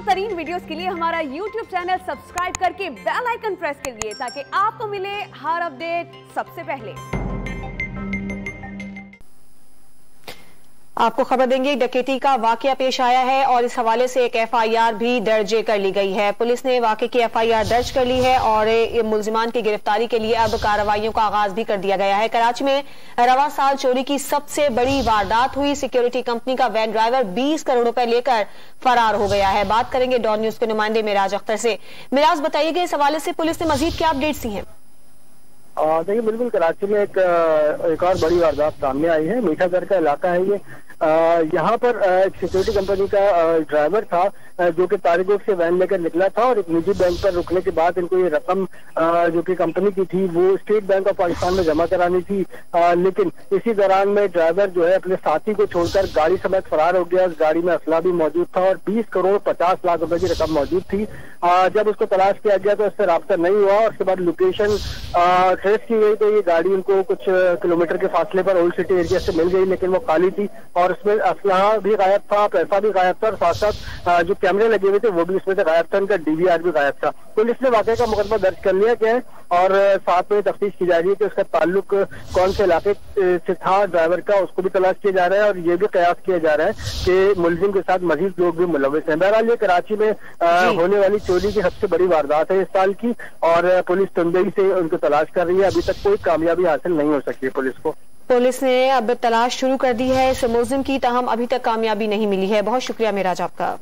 तरीन वीडियोस के लिए हमारा YouTube चैनल सब्सक्राइब करके बेल आइकन प्रेस करिए ताकि आपको मिले हर अपडेट सबसे पहले। आपको खबर देंगे, डकैती का वाकया पेश आया है और इस हवाले से एक FIR भी दर्ज कर ली गई है। पुलिस ने वाकये की FIR दर्ज कर ली है और मुलजिमान की गिरफ्तारी के लिए अब कार्रवाइयों का आगाज भी कर दिया गया है। कराची में रवा साल चोरी की सबसे बड़ी वारदात हुई। सिक्योरिटी कंपनी का वैन ड्राइवर 20 करोड़ रुपए लेकर फरार हो गया है। बात करेंगे डॉन न्यूज के नुमाइंदे मिराज अख्तर से। मिराज, बताइएगा इस हवाले से पुलिस ने मजीद क्या अपडेट्स दी हैं? देखिए, बिल्कुल कराची में एक और बड़ी वारदात सामने आई है। मीठागढ़ का इलाका है ये। यहाँ पर एक सिक्योरिटी कंपनी का ड्राइवर था जो कि तारिगोग से वैन लेकर निकला था और एक निजी बैंक पर रुकने के बाद इनको ये रकम जो कि कंपनी की थी वो स्टेट बैंक ऑफ पाकिस्तान में जमा करानी थी। लेकिन इसी दौरान में ड्राइवर जो है अपने साथी को छोड़कर गाड़ी समेत फरार हो गया। उस गाड़ी में असला भी मौजूद था और 20 करोड़ 50 लाख रुपए की रकम मौजूद थी। जब उसको तलाश किया गया तो उससे राब्ता नहीं हुआ और उसके बाद लोकेशन ट्रेस की गई तो ये गाड़ी उनको कुछ किलोमीटर के फासले पर ओल्ड सिटी एरिया से मिल गई, लेकिन वो खाली थी और उसमें असलहा भी गायब था, पैसा भी गायब था और साथ साथ जो कैमरे लगे हुए थे वो भी उसमें से गायब था। उनका DVR भी गायब था। पुलिस ने वाकये का मुकदमा दर्ज कर लिया गया है और साथ में तफ्तीश की जा रही है कि उसका ताल्लुक कौन से इलाके से था ड्राइवर का, उसको भी तलाश किया जा रहा है और ये भी कयास किया जा रहा है कि मुलजिम के साथ मजीद लोग भी मुलविस हैं। बहरहाल ये कराची में होने वाली चोरी की सबसे बड़ी वारदात है इस साल की और पुलिस तंदेही से उनको तलाश कर रही है। अभी तक कोई कामयाबी हासिल नहीं हो सकी है पुलिस को। पुलिस ने अब तलाश शुरू कर दी है इस मुलजिम की, ताहम अभी तक कामयाबी नहीं मिली है। बहुत शुक्रिया मिराज आपका।